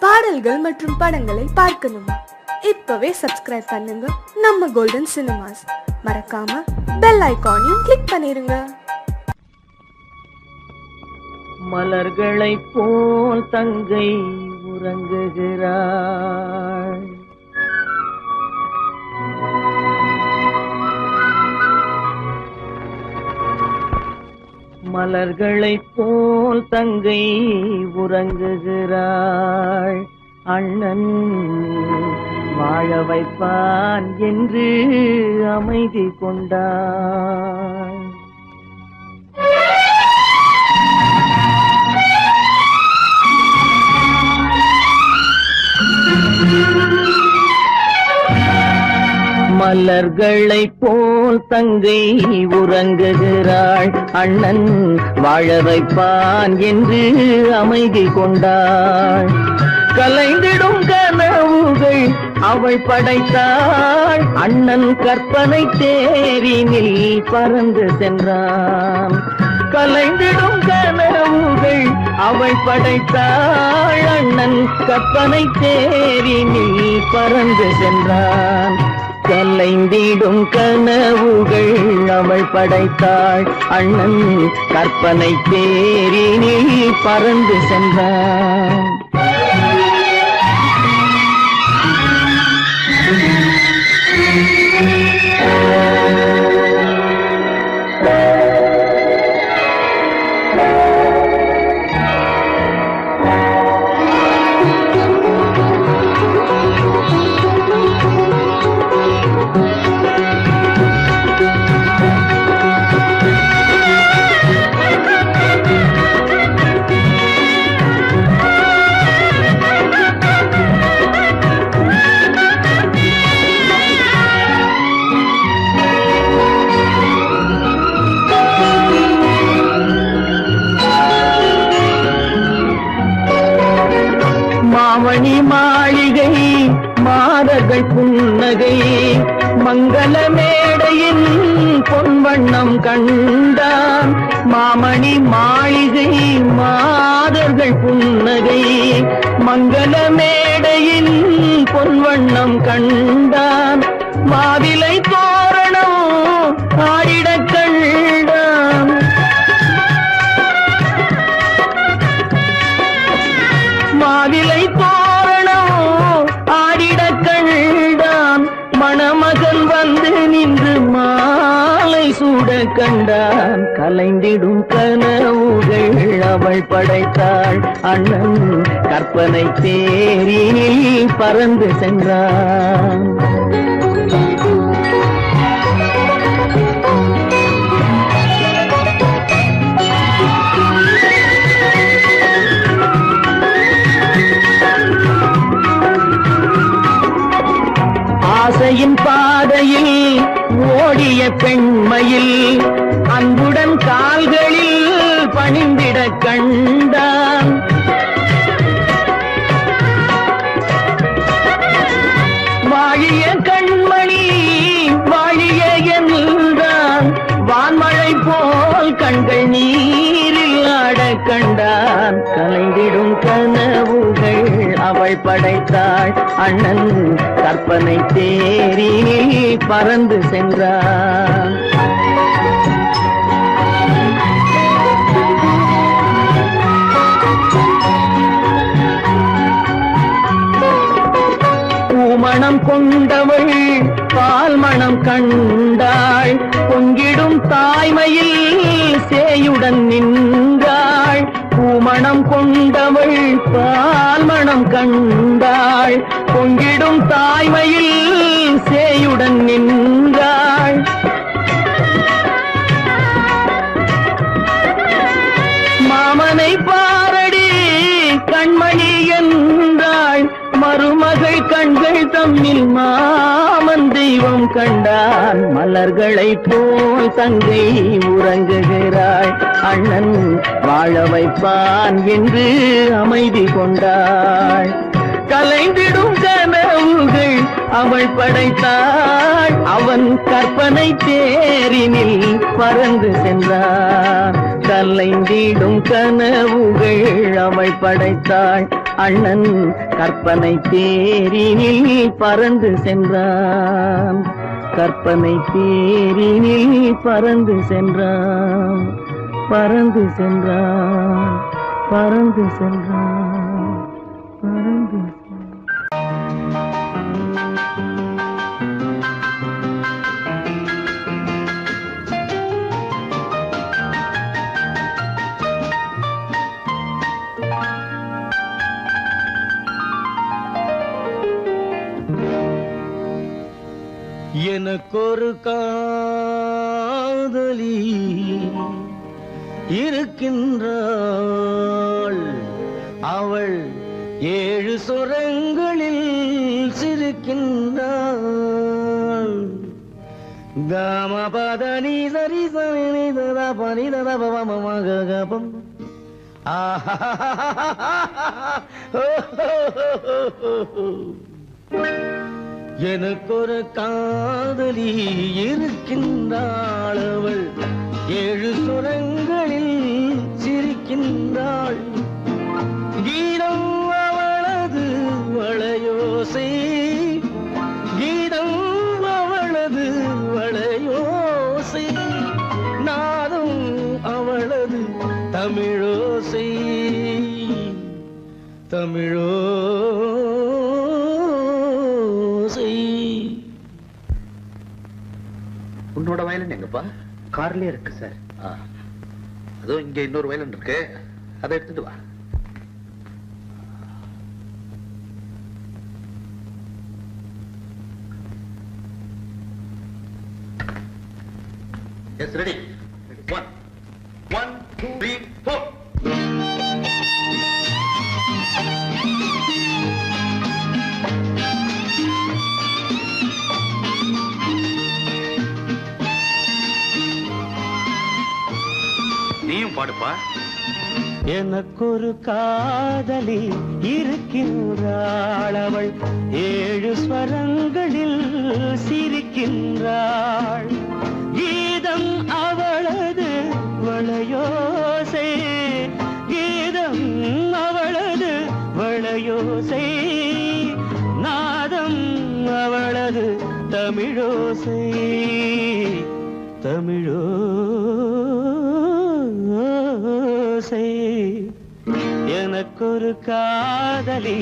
பாடல்கள் மற்றும் படங்களை பார்க்கணுமா? இப்பவே சப்ஸ்கிரைப் பண்ணுங்க நம்ம கோல்டன் சினிமாஸ். மறக்காம பெல் ஐகானையும் கிளிக் பண்ணிருங்க. மலர்களைப் போல் தங்கை உறங்குகிறாள். மலர்களைப் போல் தங்கை உறங்குகிறாள். அண்ணன் வாழ வைப்பான் என்று அமைதி கொண்டாள். மலர்களைப் போல் தங்கை உறங்குகிறாள். அண்ணன் வாழ வைப்பான் என்று அமைதி கொண்டாள். கலைந்திடும் கனவுகள் அவள் படைத்தாள். அண்ணன் கற்பனை தேரினில் பறந்து சென்றான். கலைந்திடும் கனவுகள் அவள் படைத்தாள். அண்ணன் கற்பனை தேரினில் பறந்து சென்றான். கலைந்திடும் கனவுகள் அவள் படைத்தாள். அண்ணன் கற்பனை தேரினில் பறந்து சென்றான். மாமணி மாளிகை மாதர்கள் புன்னகை மங்கள மேடையின் பொன்வண்ணம் கண்டான். மாமணி மாளிகை மாதர்கள் புன்னகை மங்கள மேடையின் பொன்வண்ணம் கண்டான். மாவிலை தோரணம் ஆடிடக் கண்டான். மாவிலை தோரணம் ஆடிடக் கண்டான். மணமகன் வந்து நின்று மாலை சூட கண்டான். கலைந்திடும் கனவுகள் அவள் படைத்தாள். அண்ணன் கற்பனை தேரினில் பறந்து சென்றான். ஆசையின் பாதையில் ஓடிய பெண்மையில் அன்புடன் கால்களில் பணிந்திட கண்டான். வாழிய கண்மணி வாழிய என்றான். வான்மழை போல் கண்கள் நீரில் ஆட கண்டான். கலைந்திடும் கனவுகள் அவள் படைத்தாள். அண்ணன் கற்பனை தேரினில் பறந்து சென்றான். பூமணம் கொண்டவள் பால் மணம் கண்டாள். பொங்கிடும் தாய்மையில் சேயுடன் நின்றாள். பூமணம் கொண்டவள் பால் மணம் கண்டாள். பொங்கிடும் தாய்மையில் சேயுடன் நின்றாள். மாமனை பாரடி கண்மணி என்றாள். மருமகள் கண்கள் தம்மில் மாமன் தெய்வம் கண்டான். மலர்களைப் போல் தங்கை உறங்குகிறாள். அண்ணன் வாழ வைப்பான் என்று அமைதி கொண்டாள். கலைந்திடும் கனவுகள் அவள் படைத்தாள். அவன் கற்பனை தேரினில் பறந்து சென்றான். கலைந்திடும் கனவுகள் அவள் படைத்தாள். அண்ணன் கற்பனை தேரினில் பறந்து சென்றான். கற்பனை தேரினில் பறந்து சென்றான். பறந்து சென்றான். பறந்து சென்றான். பறந்து எனக்கொரு காதலி இருக்கின்றாள். அவள் 7 சுரங்களில் சிரிக்கின்றாள். காமபதனி சரி சரி ததா பனி ததா பவமகபம். எனக்கொரு காதலி இருக்கின்றாள். அவள் 7 சுரங்களில் சிரிக்கின்றாள். கீதம் அவளது வளையோசை. கீதம் அவளது வளையோசை. நாதம் அவளது தமிழோசை. தமிழோசை. உன்னோட வயலன் எங்கப்பா? கார்லயே இருக்கு சார். அதுவும் இங்க இன்னொரு வயலன் இருக்கு, அதை எடுத்துட்டு வா. Yes, ready. 1 1 2 3 4. நீயும் பாடுப்பா. எனக்கொரு காதலி இருக்கின்றாள். அவள் 7 ஸ்வரங்களில் சிரிக்கின்றாள். கீதம் அவளது வளையோசை. கீதம் அவளது வளையோசை. நாதம் அவளது தமிழோசை. தமிழோசை. எனக்கொரு காதலி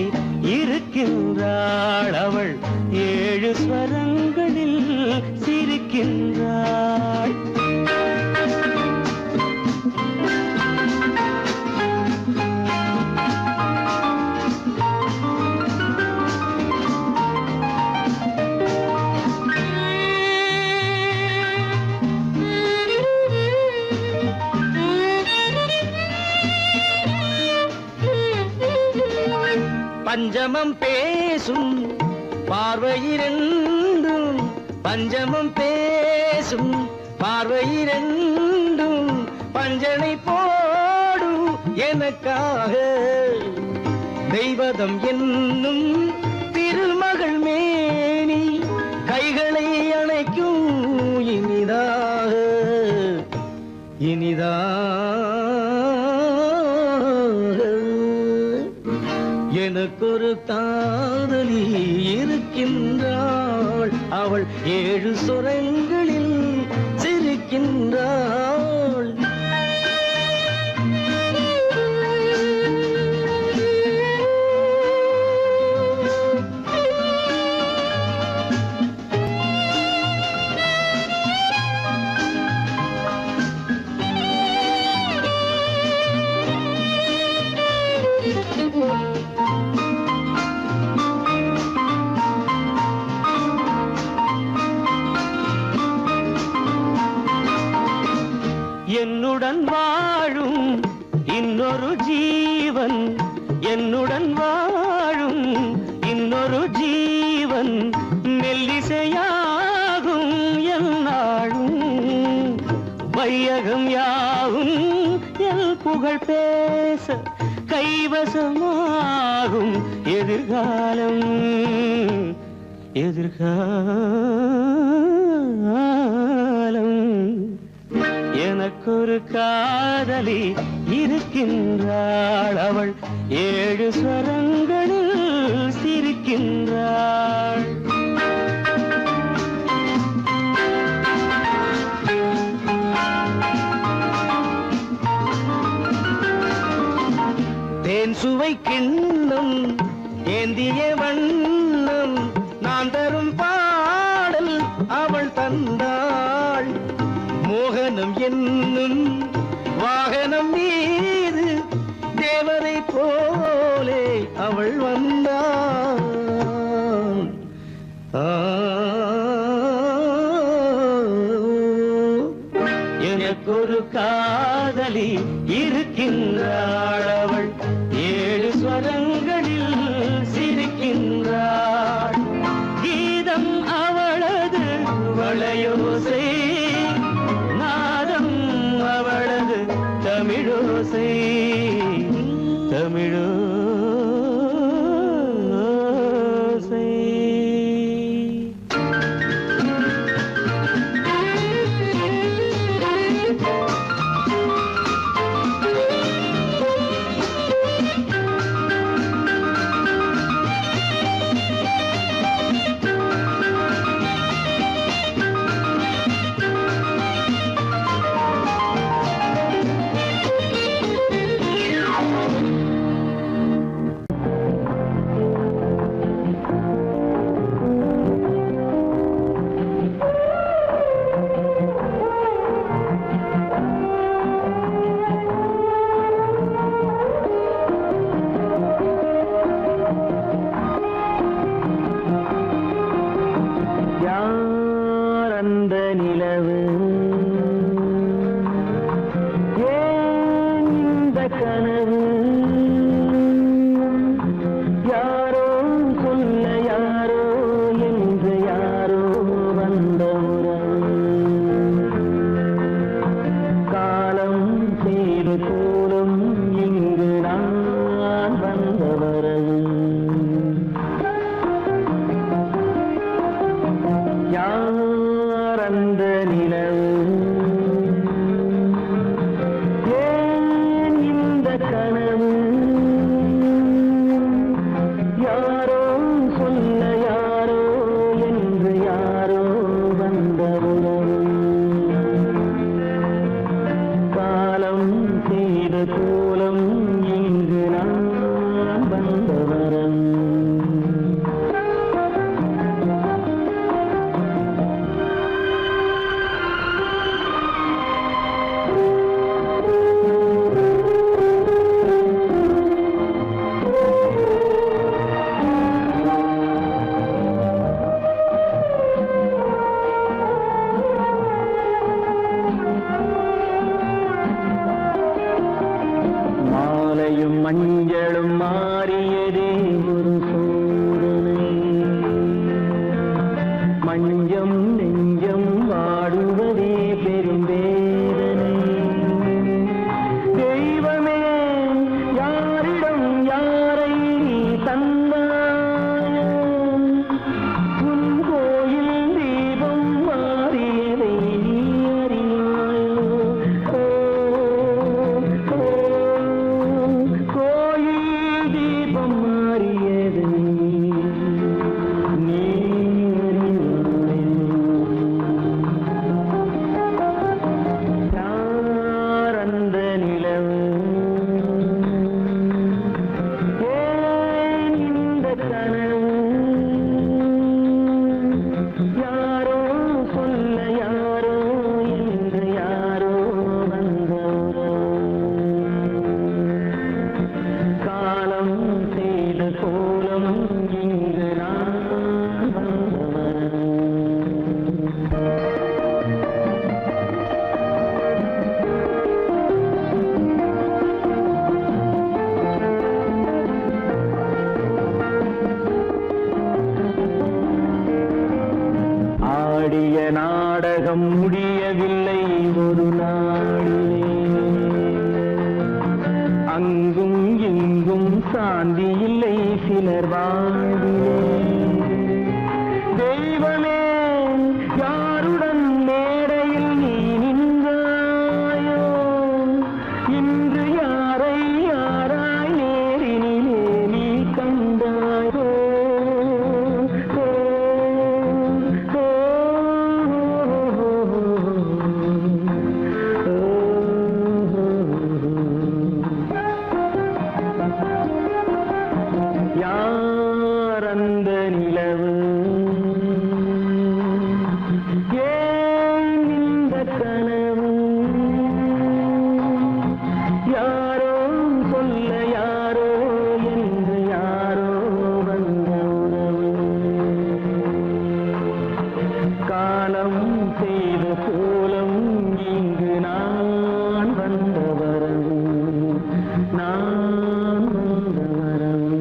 இருக்கின்றாள். அவள் 7 ஸ்வரங்களில் சிரிக்கின்றாள். பஞ்சமம் பேசும் பார்வையிரண்டும். பஞ்சமம் பேசும் பார்வையிரண்டும். பஞ்சனை போடும் எனக்காக. தெய்வதம் என்னும் திருமகள் மேனி கைகளை அணைக்கும் இனிதாக. இனிதாக. எனக்கொரு காதலி இருக்கின்றாள். அவள் 7 சுரங்களில் சிரிக்கின்றாள். என்னுடன் வாழும் இன்னொரு ஜீவன். என்னுடன் வாழும் இன்னொரு ஜீவன். மெல்லிசையாகும் என்னாலும். வையகம் யாவும் எல் புகழ் பேச கைவசமாகும் எதிர்காலம். எதிர்காலம். எனக்கொரு காதலி இருக்கின்றாள் அவள் 7 ஸ்வரங்களில் சிரிக்கின்றாள். தேன் சுவை கிண்ணம் ஏந்திய வண்ணம் நான் தரும் பாடல் அவள் தந்தாள். மோகனம் என்னும் வாகனம் மீது தேவரை போலே அவள் வந்தாள். எனக்கொரு காதலி இருக்கின்றாள் அவள் 7 ஸ்வரங்களில் சிரிக்கின்றாள். கீதம் அவளது வளையோசை, நாதம் அவளது தமிழோசை, தமிழோசை. நாடகம் முடியவில்லை ஒரு நாளிலே, அங்கும் இங்கும் சாந்தி இல்லை சிலர் வாழ்விலே. தெய்வமே யாருடன் மேடையில் நீ நின்றாயோ, இன்று யார் அந்த நிலவு ஏன் இந்த கனவு யாரோ சொல்ல யாரோ என்று யாரோ வந்த உறவு காலம் செய்த கோலம் இங்கு நான் வந்த வரவு நான் வந்த வரவு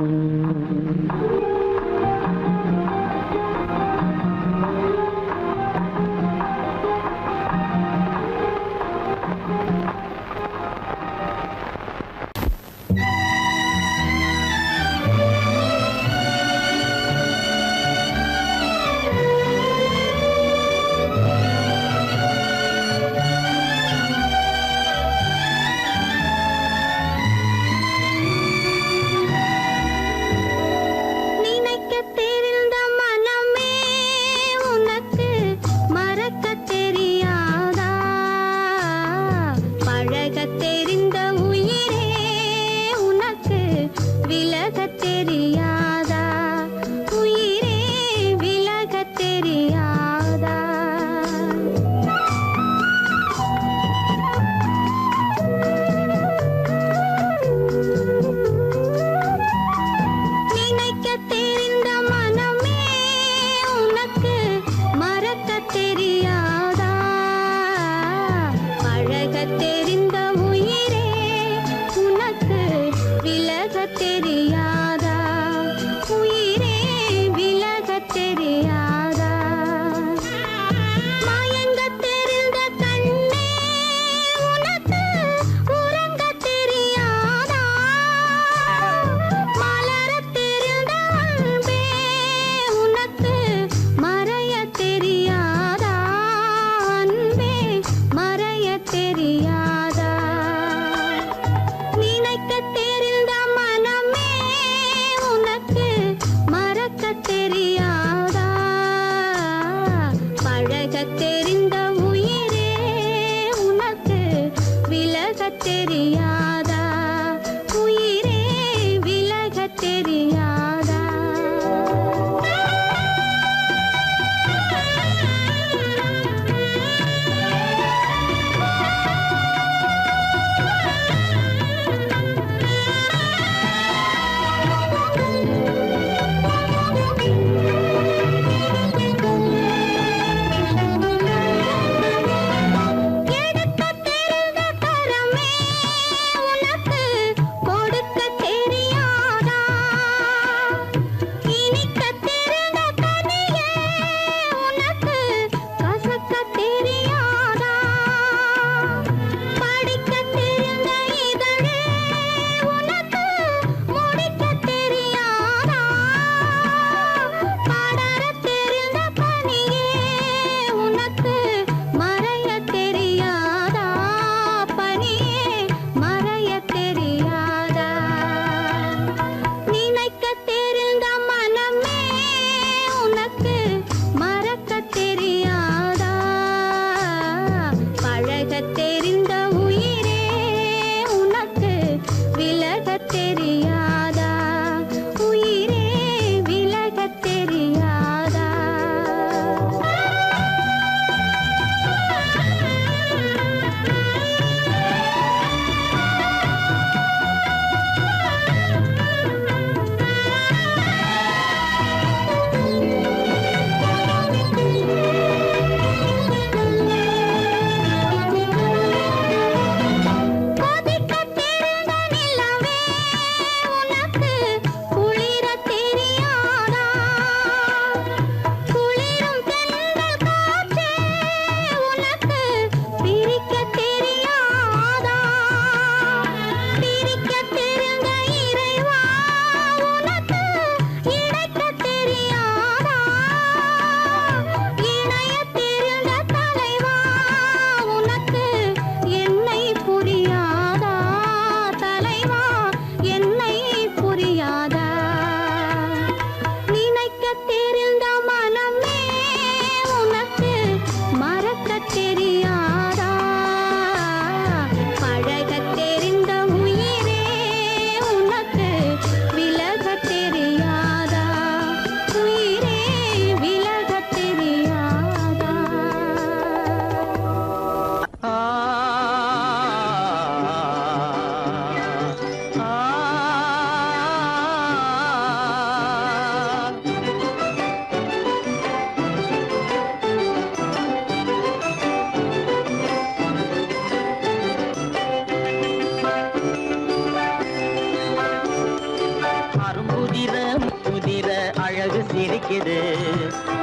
சிரிக்குது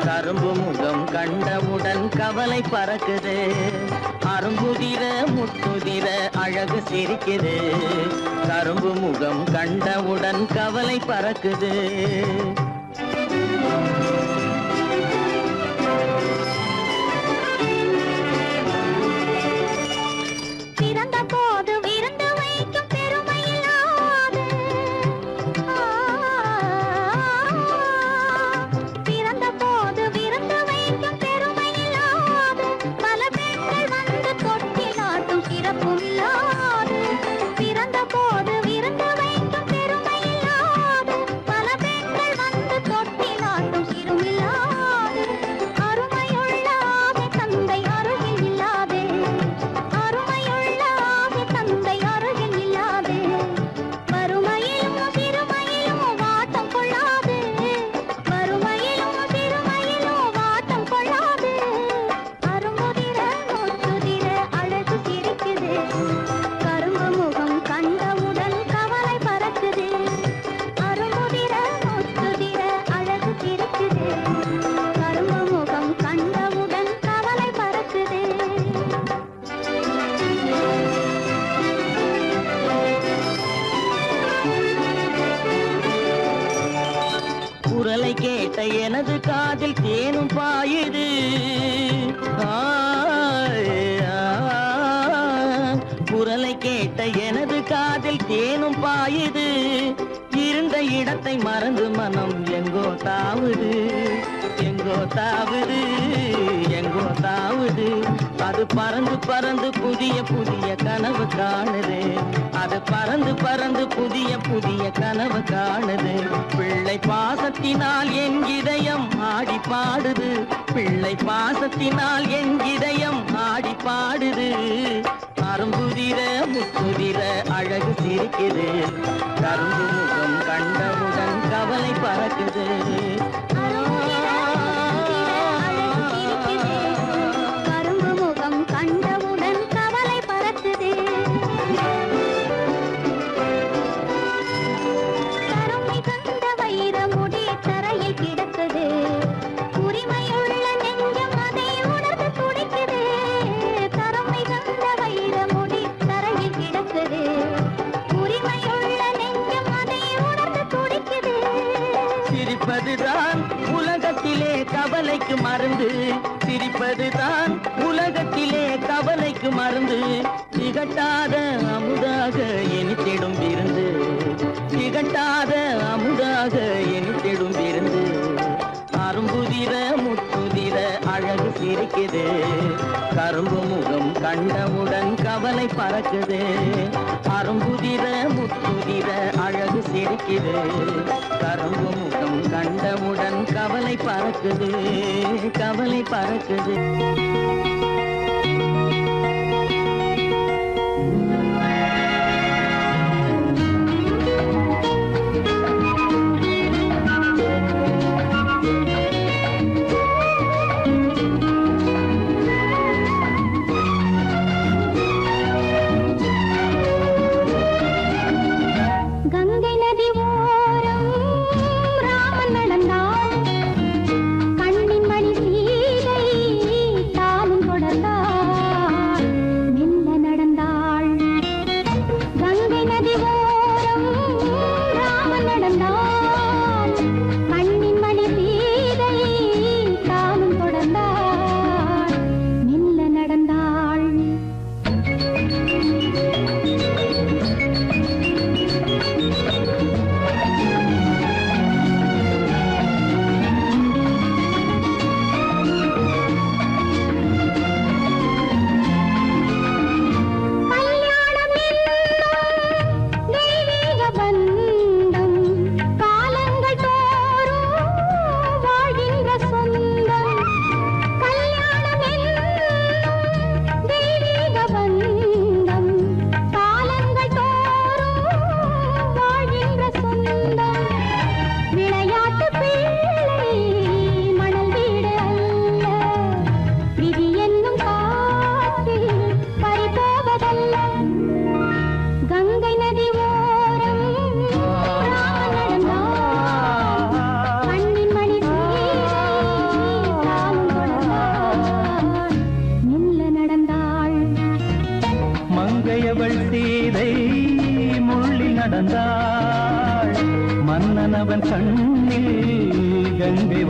கரும்பு முகம் கண்டவுடன் கவலை பறக்குது அரும்புதிர முத்துதிர அழகு சிரிக்குது கரும்பு முகம் கண்டவுடன் கவலை பறக்குது குரலை கேட்ட எனது காதில் தேனும் பாயுது குரலை கேட்ட எனது காதில் தேனும் பாயுது இருந்த இடத்தை மறந்து மனம் எங்கோ தாவுது எங்கோ தாவுது எங்கோ தாவுது அது பறந்து பறந்து புதிய புதிய கனவு காணுது அது பறந்து பறந்து புதிய புதிய கனவு காணுது பிள்ளை பாசத்தினால் என் இதயம் ஆடி பாடுது பிள்ளை பாசத்தினால் என் இதயம் ஆடி பாடுது அரும்புதிர முத்துதிர அழகு சிரிக்குது கரும்பு முகம் கண்டவுடன் கவலை பறக்குது கரும்பு முகம் கண்டவுடன் கவலை பறக்குது கருமை கண்ட வைர முடி தரையில் கிடக்குது உரிமையுள்ள நெஞ்சம் அதை உணர்ந்து துடிக்குது கருமை கண்ட வைர முடி தரையில் கிடக்குது உரிமையுள்ள நெஞ்சம் அதை உணர்ந்து துடிக்குது சிரிப்பதுதான் உலகத்திலே கவலைக்கு மருந்து சிரிப்பதுதான் உலகத்திலே கவலைக்கு மருந்து திகட்டாத அமுதாக இனித்திடும் விருந்து திகட்டாத அமுதாக இனித்திடும் விருந்து அரும்புதிர முத்துதிர அழகு சிரிக்குது கரும்பு முகம் கண்டவுடன் கவலை பறக்குது அரும்புதிர முத்துதிர அழகு சிரிக்குது கரும்பு முகம் கண்டவுடன் கவலை பறக்குது கவலை பறக்குது கங்கை நதி ஓரம் ராமன் நடந்தான் கண்ணின் மணி சீதை தானும் தொட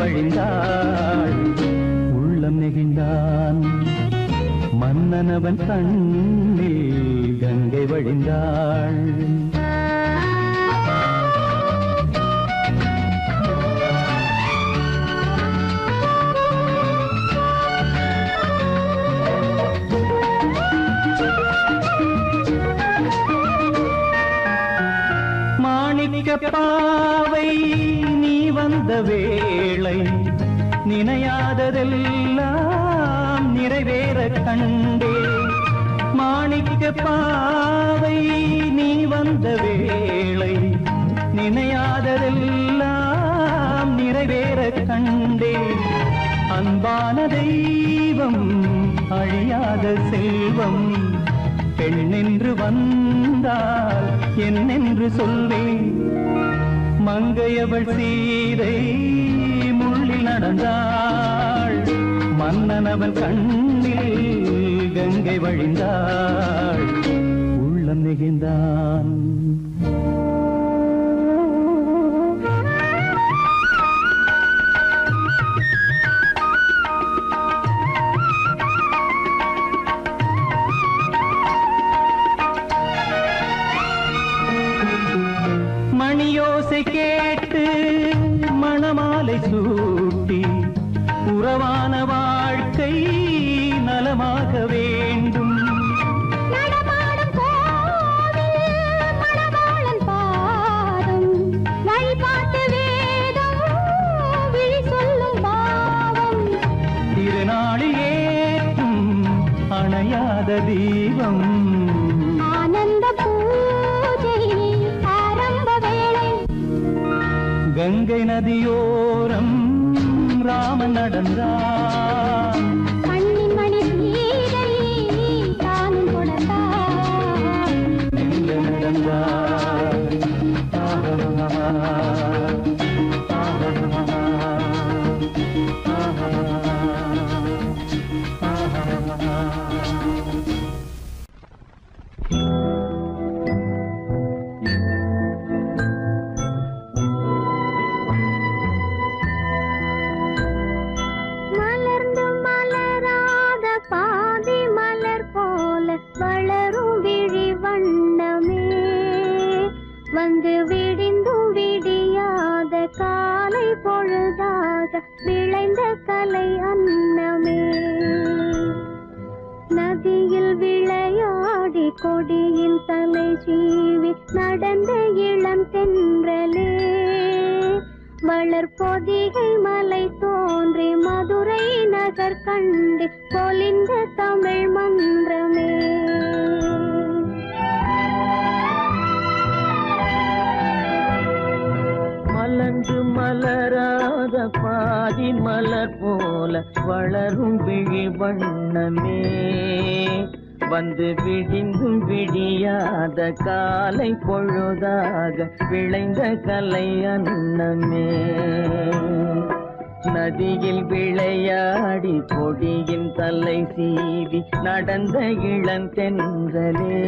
வழிந்தாள் உள்ளம் நெகிழ்ந்தான் மன்னனவன் கண்ணில் கங்கை வழிந்தாள் பாவை நீ வந்த வேளை நினையாததெல்லாம் நிறைவேற கண்டே மாணிக்க பாவை நீ வந்த வேளை நினையாததெல்லாம் நிறைவேற கண்டே அன்பான தெய்வம் அழியாத செல்வம் பெண்ணென்று வந்தால் என்னென்று சொல்வேன் மங்கையவள் சீதை முள்ளில் நடந்தாள் மன்னனவன் கண்ணில் கங்கை வழிந்தாள் உள்ளம் நெகிழ்ந்தான் மணியோசை கேட்டு மணமாலை சூட்டி உறவான வாழ்க்கை நலமாக வேண்டும் நடமாடும் கோவில் மணவாளன் பாதம் வழிபாட்டு வேதம் விழி சொல்லும் பாவம் திருநாளில் ஏற்றும் அணையாத தீபம் ஆனந்த பூஜை ஆரம்ப வேளை கங்கை நதியோரம் ராமன் நடந்தான் கண்ணின் மணி சீதை தானும் கொடுத்தார் எங்க நடந்தான் மலர்ந்து மலராத பாதி மலர் போல வளரும் விழி வண்ணமே வந்து விடிந்தும் விடியாத காலை பொழுதாக விளைந்த கலை அன்னமே நதியில் விளையாடி கொடியின் தலை சீவி நடந்த இளம் தென்றலே வளர்பொதிகை மலை தோன்றி மதுரை நகர் கண்டு பொலிந்த தமிழ் மன்றமே மலர்ந்து மலராத பாதி மலர் போல வளரும் விழி வண்ணமே வந்து விடிந்தும் விடியாத காலை பொழுதாக விளைந்த கலை அன்னமே நதியில் விளையாடி கொடியின் தலை சீவி நடந்த இளந்தென்றலே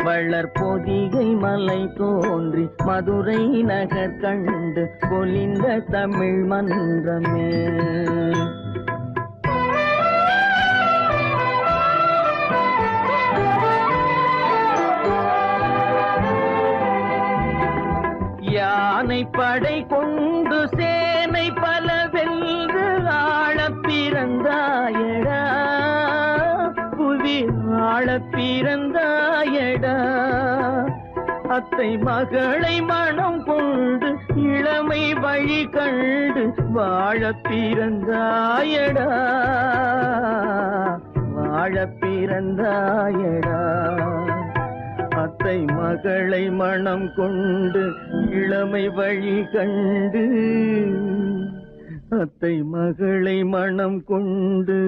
வளர்பொதிகை மலை தோன்றி மதுரை நகர் கண்டு பொலிந்த தமிழ் மன்றமே யானை படை கொண்டு சேனை பல வென்று ஆளப் பிறந்தாயடா புவி ஆளப் பிறந்தாயடா அத்தை மகளை மனம் கொண்டு இளமை வழி கண்டு வாழப் பிறந்தாயடா வாழப் பிறந்தாயடா அத்தை மகளை மனம் கொண்டு இளமை வழி கண்டு அத்தை மகளை மனம் கொண்டு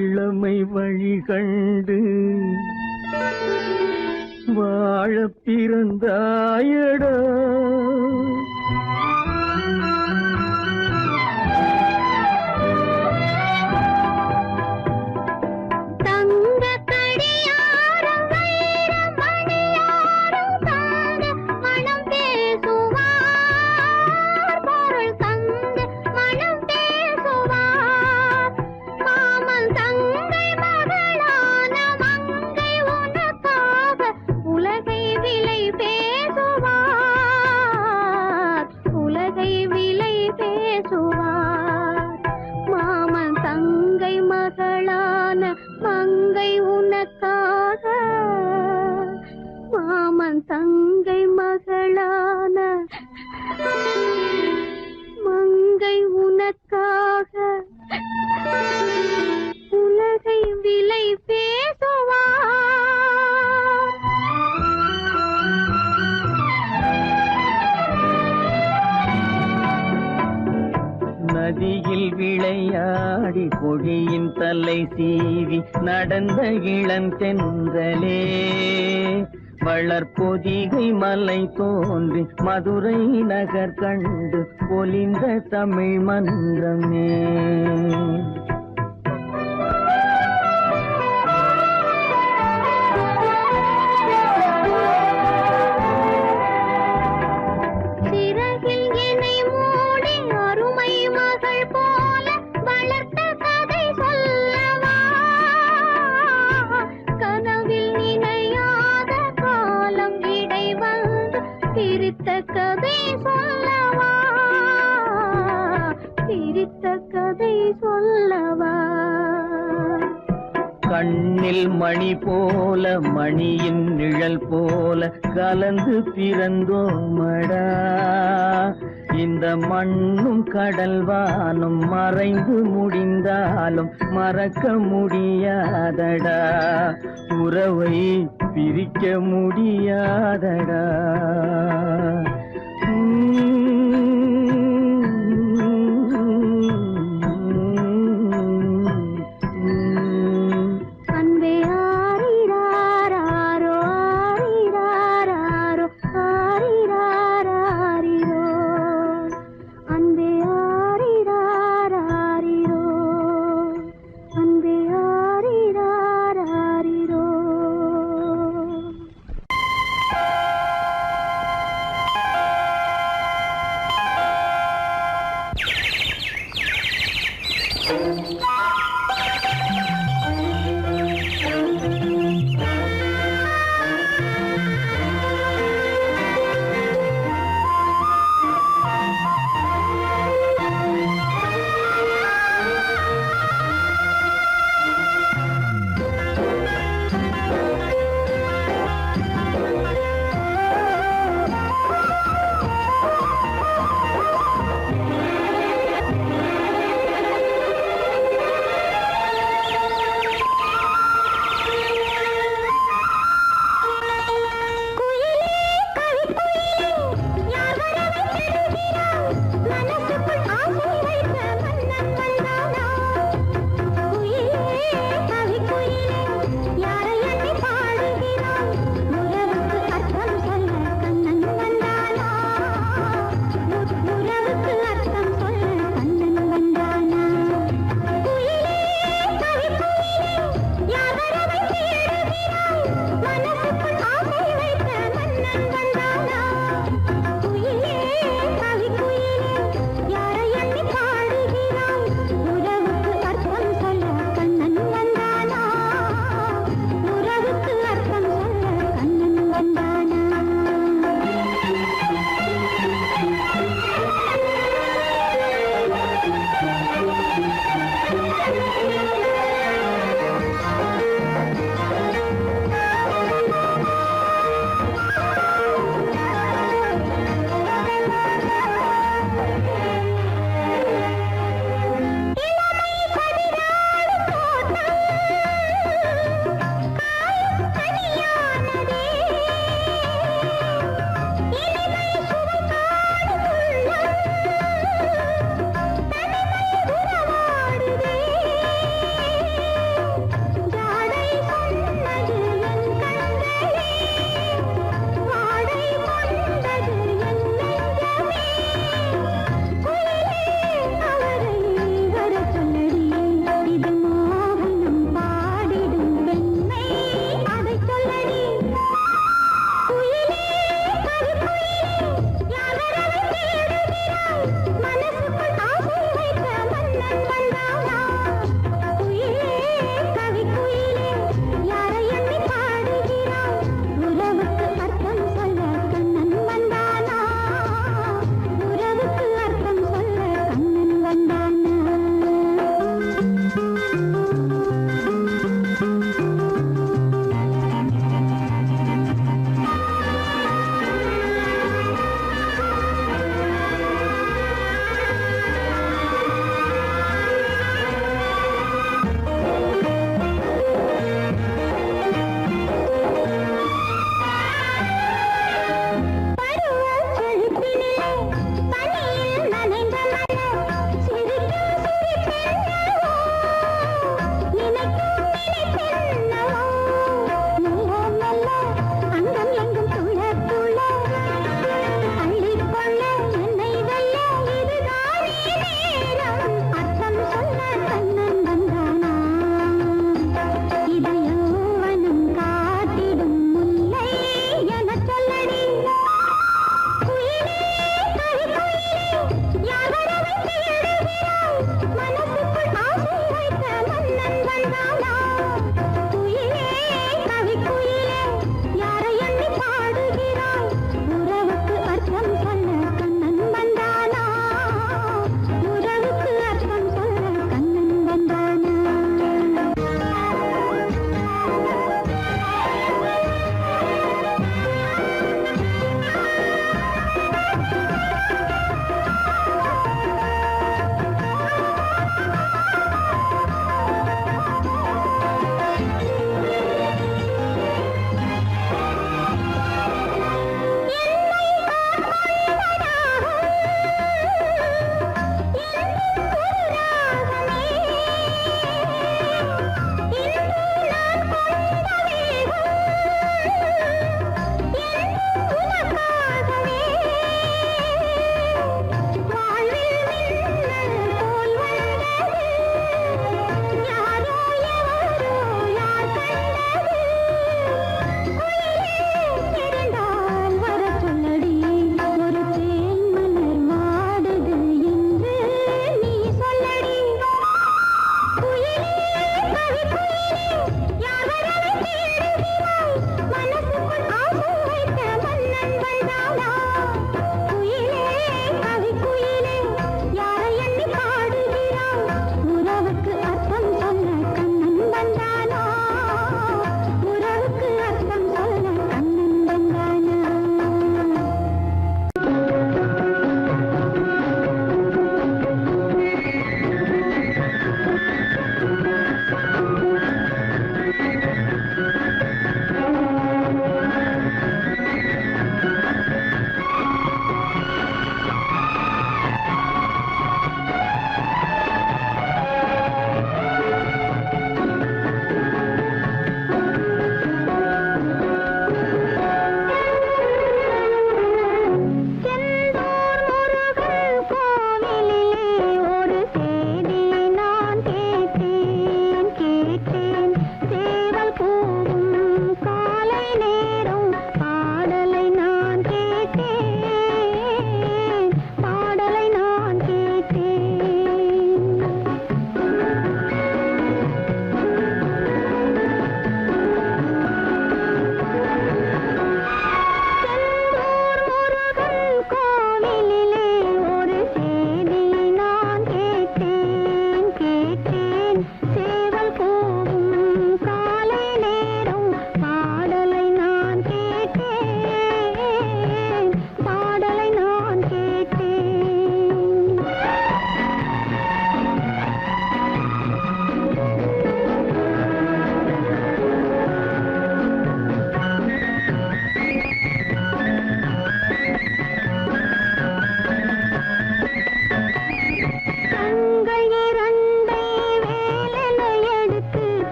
இளமை வழி கண்டு வாழப் பிறந்தாயடா விளையாடி கொடியின் தலை சீவி நடந்த இளந்தென்றலே வளர்பொதிகை மலை தோன்றி மதுரை நகர் கண்டு பொலிந்த தமிழ் மன்றமே. கண்ணில் மணி போல மணியின் நிழல் போல கலந்து பிறந்தோமடா. இந்த மண்ணும் கடல் வானும் மறைந்து முடிந்தாலும் மறக்க முடியாதடா. உறவை பிரிக்க முடியாதடா.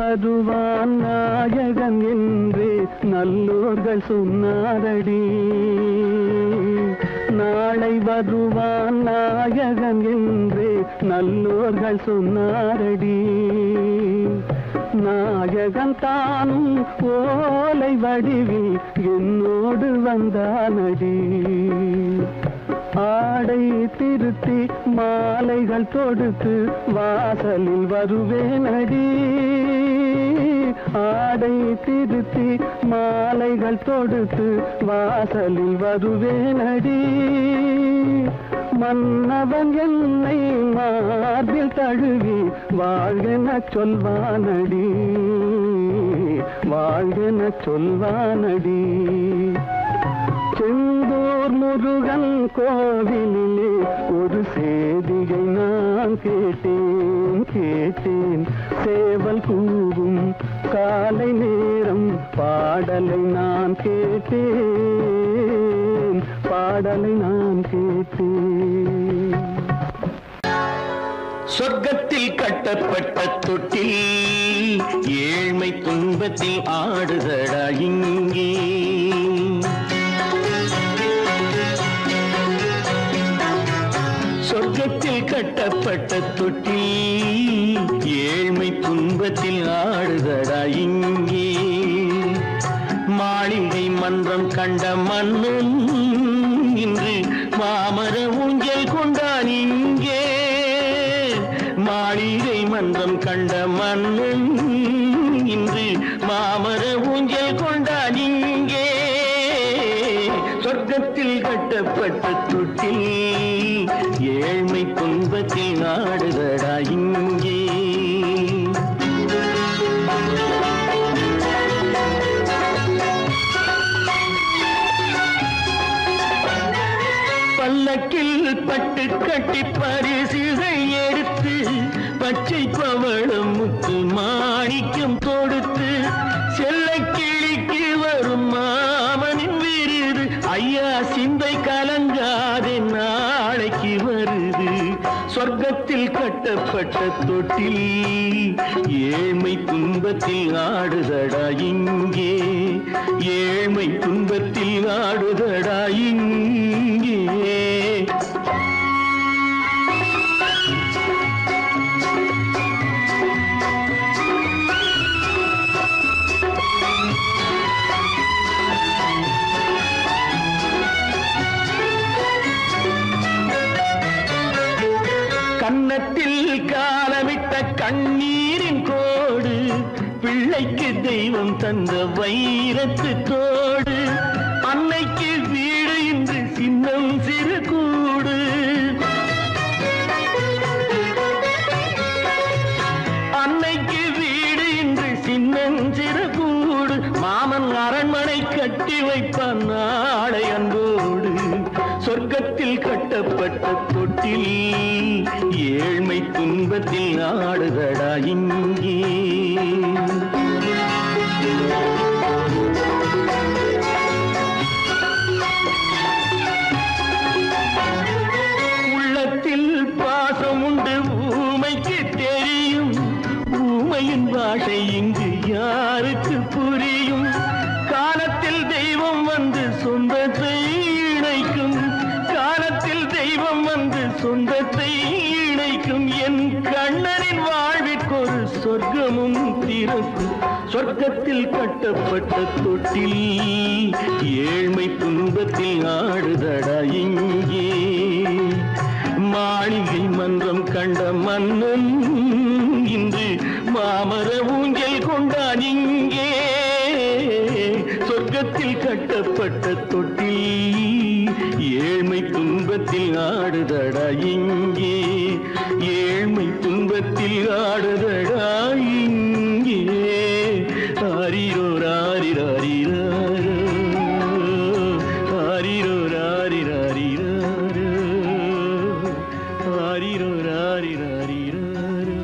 வருவான் நாயகன் என்று நல்லோர்கள் சொன்னாரடி. நாளை வருவான் நாயகன் என்று நல்லோர்கள் சொன்னாரடி. நாயகன் தானும் ஓலை வடிவில் என்னோடு வந்தானடி. ஆடை திருத்தி மாலைகள் தொடுத்து வாசலில் வருவேனடி. ஆடை திருத்தி மாலைகள் தொடுத்து வாசலில் வருவேனடி. மன்னவன் என்னை மார்பில் தழுவி வாழ்கென சொல்வானடி. வாழ்கென சொல்வானடி. செந்தூர் முருகன் கோவிலிலே ஒரு சேதியை நான் கேட்டேன். சேவல் கூவும் காலை நேரம் பாடலை நான் கேட்டேன். சொர்க்கத்தில் கட்டப்பட்ட தொட்டில் ஏழ்மை துன்பத்தில் ஆடுதடா இங்கே. சொர்க்கத்தில் கட்டப்பட்ட தொட்டில் ஏழ்மை துன்பத்தில் ஆடுதடா இங்கே. மாளிகை மன்றம் கண்ட மன்னன் இன்று மாமர ஊஞ்சல் கொண்டான் இங்கே. மாளிகை மன்றம் கண்ட மன்னன் இன்று மாமர ஊஞ்சல் கொண்டான் இங்கே. சொர்க்கத்தில் கட்டப்பட்ட தொட்டில் ஏழ்மை துன்பத்தில் நாடுதடா இங்கே. பல்லக்கில் பட்டு கட்டி பரிசுகள் எடுத்து பச்சை பவளம் முத்து மாணிக்கம் தொடுத்து செல்ல கிளிக்கு வரும் மாமனின் விருது. ஐயா சிந்தை கலங்காதே நாளைக்கு வருது. சொர்க்கத்தில் கட்டப்பட்ட தொட்டில் ஏழ்மை துன்பத்தில் ஆடுதடா இங்கே. ஏழ்மை துன்பத்தில் ஆடுதடா இங்கே. கன்னத்தில் காலமிட்ட கண்ணீரின் கோடு பிள்ளைக்கு தெய்வம் தந்த வைரத்து தோடு. அன்னைக்கு வீடு இன்று சின்னம் சிறு கூடு. அன்னைக்கு வீடு இன்று சின்னம் சிறு கூடு. மாமன் அரண்மனை கட்டி வைப்பான் நாளை அன்போடு. சொர்க்கத்தில் கட்டப்பட்ட தொட்டில் ஏழ்மை துன்பத்தில் ஆடுதடா இங்கே. உள்ளத்தில் பாசம் உண்டு ஊமைக்கு தெரியும். ஊமையின் பாஷை இங்கு யாருக்கு புரியும். காலத்தில் தெய்வம் வந்து சொந்தத்தை இணைக்கும். காலத்தில் தெய்வம் வந்து சொந்தத்தை இணைக்கும். என் கண்ணனின் வாழ்விற்கொரு சொர்க்கமும் திறக்கும். சொர்க்கத்தில் கட்டப்பட்ட தொட்டில் ஏழ்மை துன்பத்தில் ஆடுதடா இங்கே. மாளிகை மன்றம் கண்ட மன்னன் இன்று மாமர ஊஞ்சல் கொண்டான் இங்கே. சொர்க்கத்தில் கட்டப்பட்ட தொட்டில் ஏழ்மை துன்பத்தில் ஆடுதடா இங்கே. ஏழ்மை துன்பத்தில் ஆடுதடா இங்கே. ஆரிரோ ராரிராரிராரோ. ஆரிரோ ராரிராரிராரோ. ஆரிரோ ராரிராரிராரோ.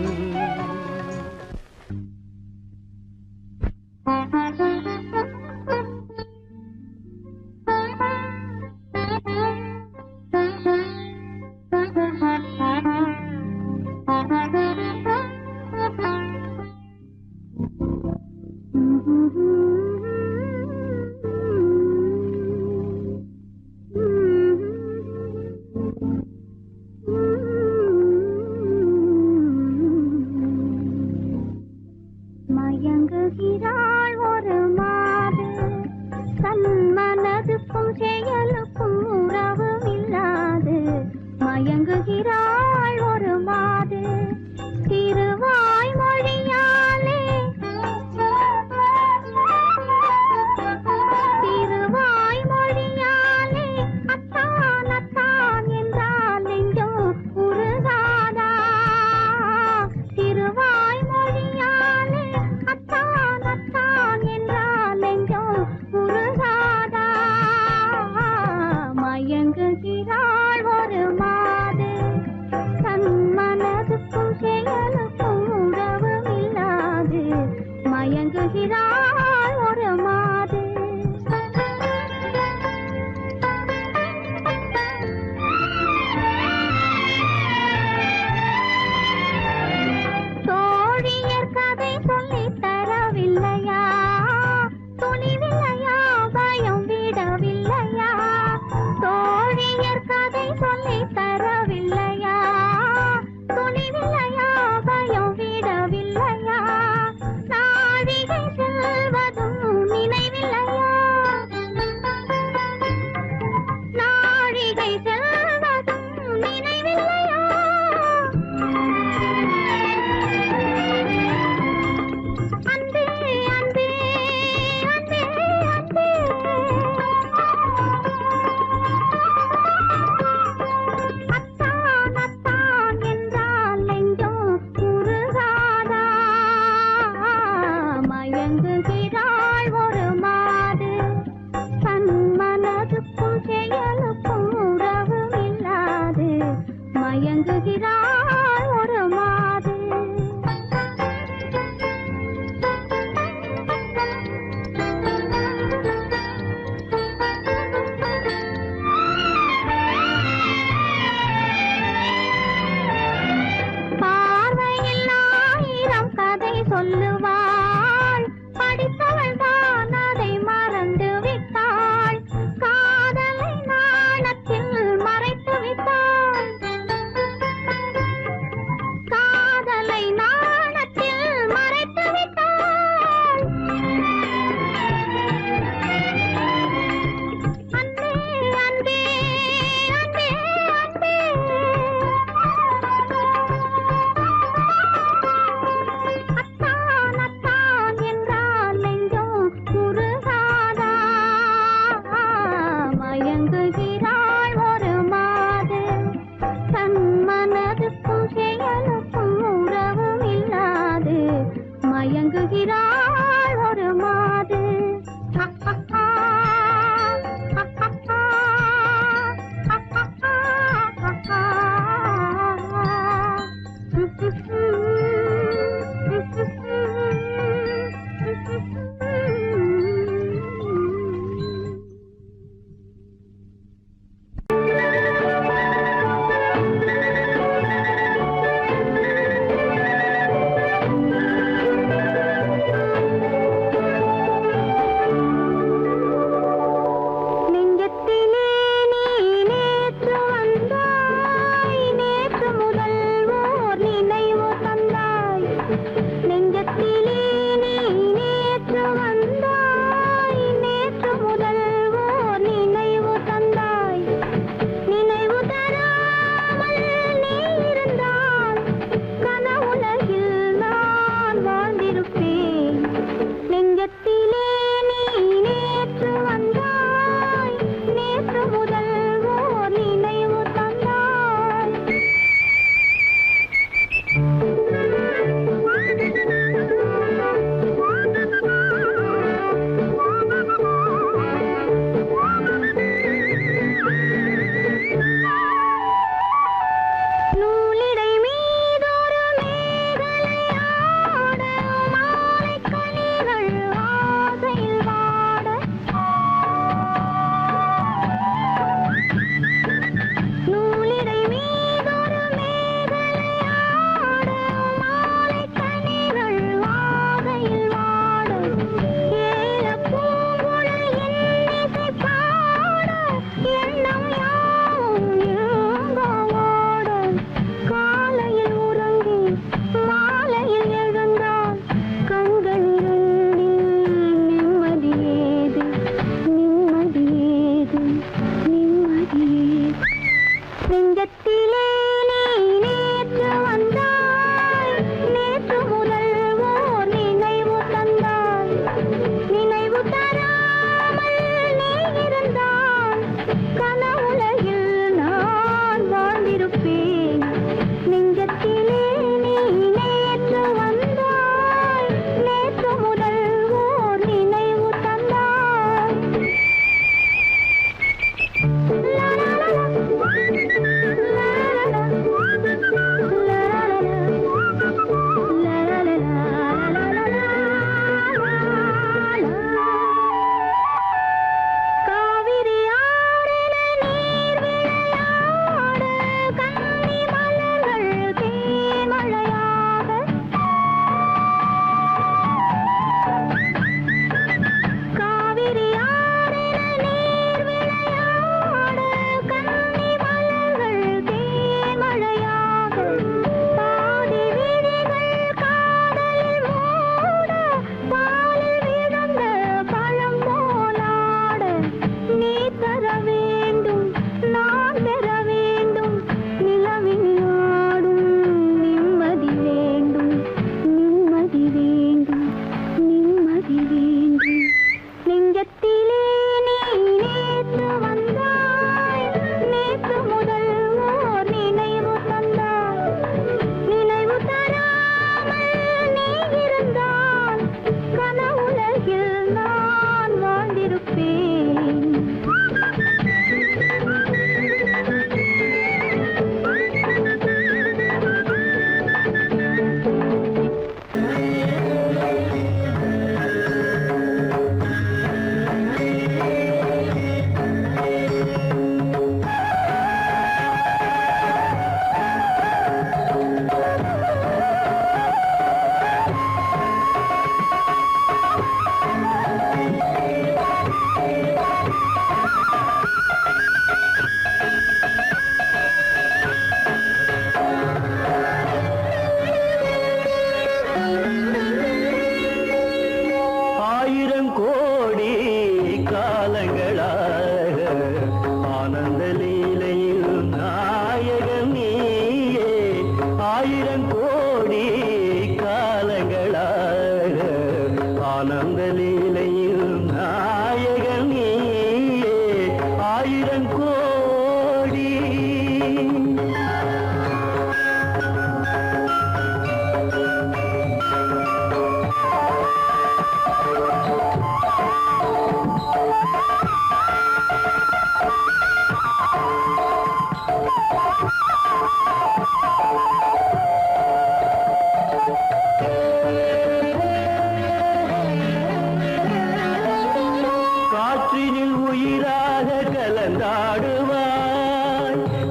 உயிராக கலந்தாடுவாய்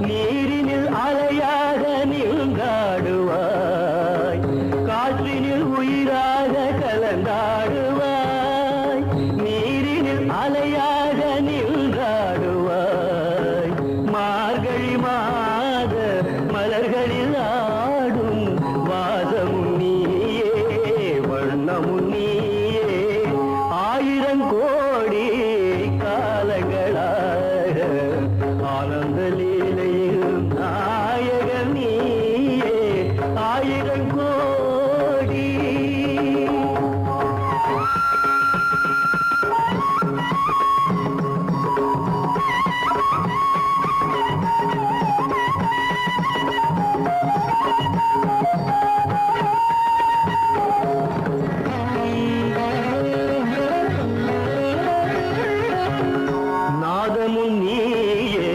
நீரினில் அலையாக நீங்காடுவாய் காற்றினில் உயிராக கலந்தாடுவாய் நீரினில் அலையாக நீங்காடுவாய் மார்கழி மாத மலர்களில் ஆடும் வாசமும் நீயே வண்ணமும் நீயே ஆயிரம் கோடி காலங்களாக ஆனந்த லீலையில் நாயகன் நீயே ஆயிரம் கோடி நாதமும் நீயே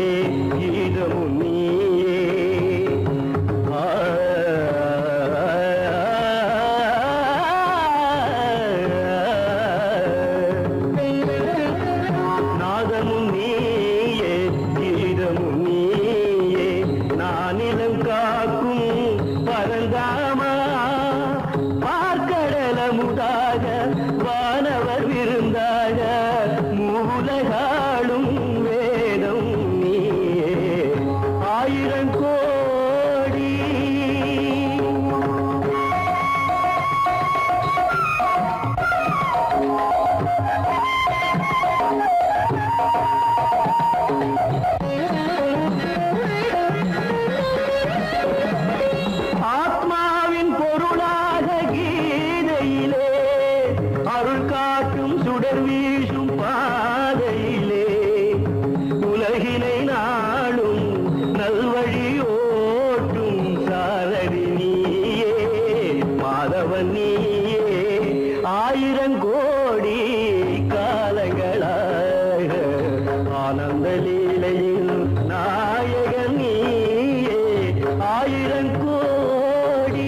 கீதமும் நீயே நாதமும் நீயே கீதமும் நீயே நானிலம் காக்கும் பரந்தாமா பார்க்கடலமுதாக வானவர் விருந்தாக மூலகாளும் வேதம் நீயே ஆயிரம் கோடி ஆத்மாவின் பொருளாக கீதையிலே அருள் காட்டும் சுடர் வீசும் பாதையிலே உலகினை நாளும் நல்வழி ஓட்டும் சாரதி நீயே மாதவன் நீயே ஆயிரம் கோடி காலங்களாக ஆனந்த லீலையில் நாயகன் நீயே ஆயிரம் கோடி